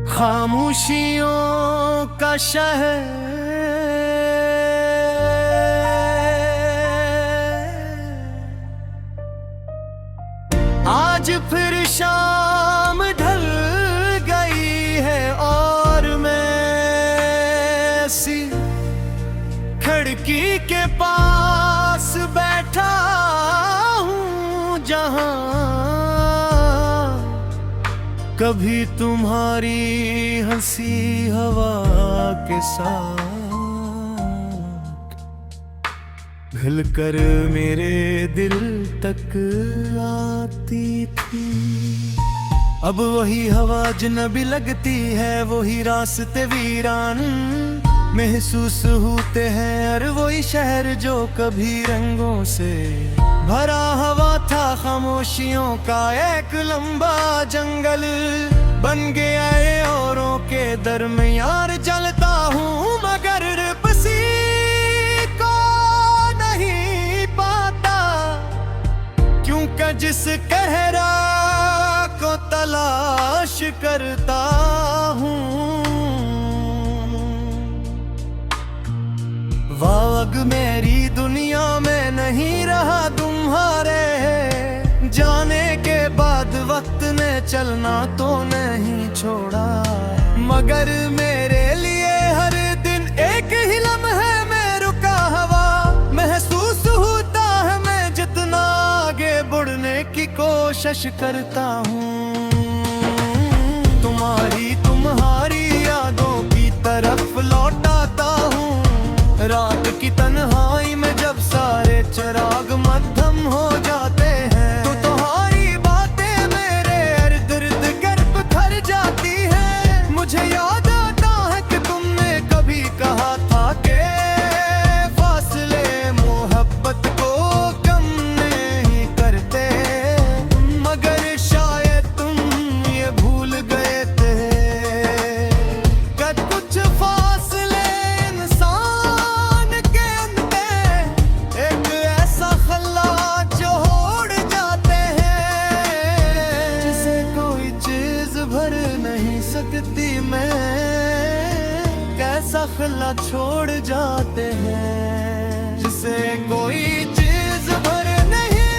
खामोशियों का शहर आज फिर शाम ढल गई है और मैं ऐसी खिड़की के पास बैठा हूँ जहाँ कभी तुम्हारी हंसी हवा के साथ घुलकर मेरे दिल तक आती थी। अब वही हवा अजनबी लगती है, वही रास्ते वीरान महसूस होते हैं, और वही शहर जो कभी रंगों से भरा हवा था। खामोशियों का एक लंबा जंगल बन गया है, औरों के दरमियान चलता हूँ मगर किसी को नहीं पाता, क्योंकि जिस कहरा को तलाश करता हूँ वाग मेरी दुनिया में नहीं रहा तुम्हारे जाने के बाद। वक्त ने चलना तो नहीं छोड़ा, मगर मेरे लिए हर दिन एक ही लम्हे में रुका हवा महसूस होता है। मैं जितना आगे बढ़ने की कोशिश करता हूँ, तुम्हारी यादों की तरफ लौटाता हूँ। रात की तन्हाई में जब सारे चिराग मध्यम हो जाते हैं, तो तुम्हारी बातें मेरे इर्द गिर्द गर्भ भर जाती है। मुझे याद आता है कि तुमने कभी कहा था कि फासले मोहब्बत को कम नहीं करते, मगर शायद तुम ये भूल गए थे कि कुछ फासले इंसान के अंदर एक ऐसा खला जोड़ जाते हैं जिसे कोई चीज भर नहीं सकती। मैं कैसा खला छोड़ जाते हैं जिसे कोई चीज भर नहीं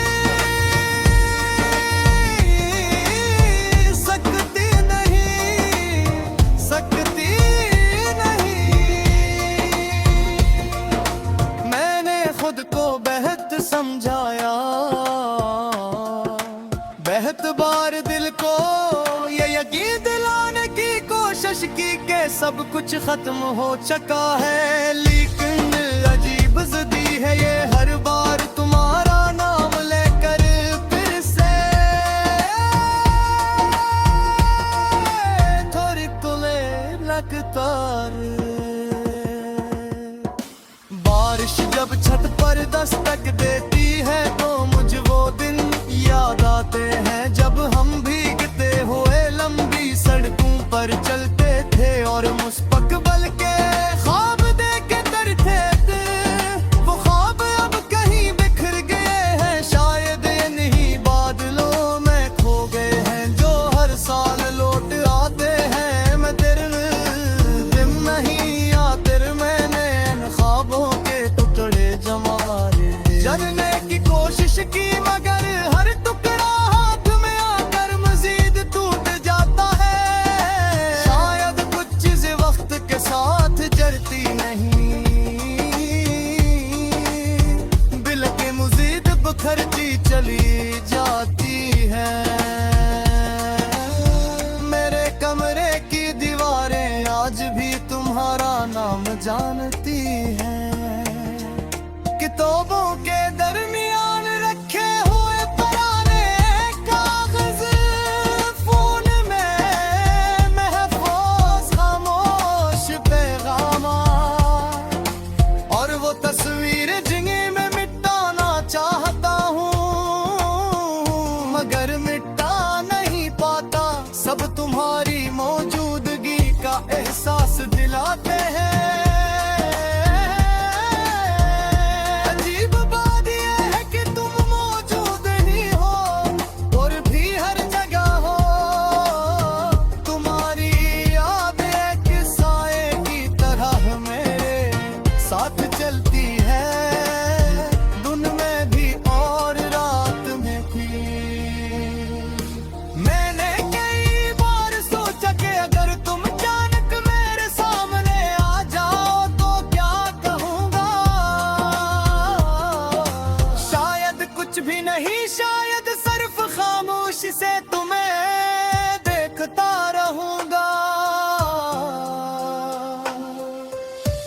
सकती, सकती नहीं। मैंने खुद को बेहद समझाया, बेहद बार दिल को ये यकीन दिलाने की कोशिश की कि सब कुछ खत्म हो चुका है, लेकिन अजीब ज़िद्दी है ये हर बार तुम्हारा नाम लेकर फिर से थोड़ी कुले लगता रे। बारिश जब छत पर दस्तक देती है तो मुझे वो दिन याद आते हैं जब हम भीगते हुए लंबी सड़कों पर चलते थे और मुस्तकबिल के ख्वाब देखे करते थे। वो ख्वाब अब कहीं बिखर गए हैं, शायद इन्हीं बादलों में खो गए हैं जो हर साल लौट आते हैं। मैं तेरे दिन नहीं या तेरे मैंने इन ख्वाबों के टुकड़े जमा जानने की कोशिश की, मगर हर टुकड़ा हाथ में आकर मजीद टूट जाता है। शायद कुछ चीजें वक्त के साथ जरती नहीं, बिल्कि मजीद बिखरती चली जाती है। मेरे कमरे की दीवारें आज भी तुम्हारा नाम जानती हैं, किताबों के दरमियान रखे तुम्हारी मौजूदगी का एहसास दिलाते हैं। अजीब बात यह है कि तुम मौजूद ही हो और भी हर जगह हो। तुम्हारी याद एक साए की तरह मेरे साथ चलती है, दिन में भी और रात में भी। मैंने कई बार सोचा कि अगर तुम अचानक मेरे सामने आ जाओ तो क्या कहूँगा। शायद कुछ भी नहीं, शायद सिर्फ खामोशी से तुम्हें देखता रहूँगा।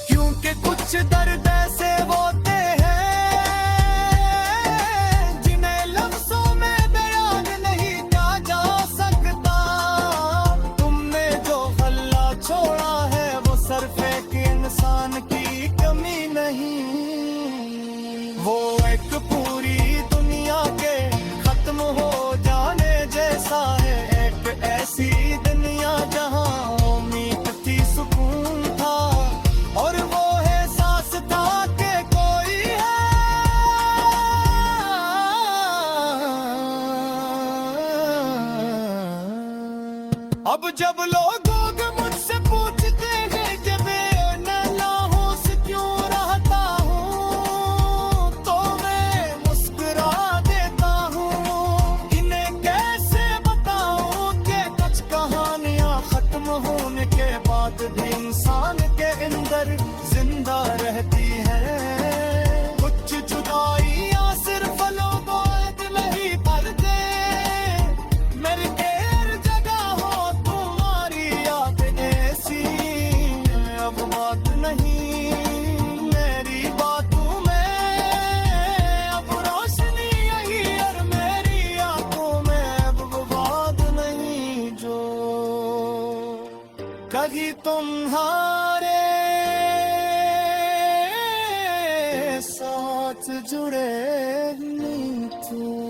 क्योंकि कुछ दर्द ऐसे होते हैं जिन्हें लफ्ज़ों में बयान नहीं किया जा सकता। तुमने जो हल्ला छोड़ा है वो सिर्फ एक इंसान की कमी नहीं, वो एक पूरी दुनिया के खत्म हो जाने जैसा है। एक ऐसी दुनिया जहां उम्मीद थी, सुकून था और वो एहसास था कि कोई है। अब जब लोग मुझसे पूछते हैं कि मैं नाहोश क्यों रहता हूँ, तो मैं मुस्कुरा देता हूँ। इन्हें कैसे बताऊँ कि कुछ कहानियाँ खत्म होने के बाद भी इंसान के अंदर जिंदा रहती है। कुछ जुदाइयाँ सिर्फ लोगों में ही करते, मेरे गैर जगह हो तुम्हारी याद ऐसी। अब बात नहीं मेरी बातों में, अब रोशनी यही और मेरी आंखों में। अब वो बात नहीं जो कभी तुम्हारे साथ जुड़े नहीं थे।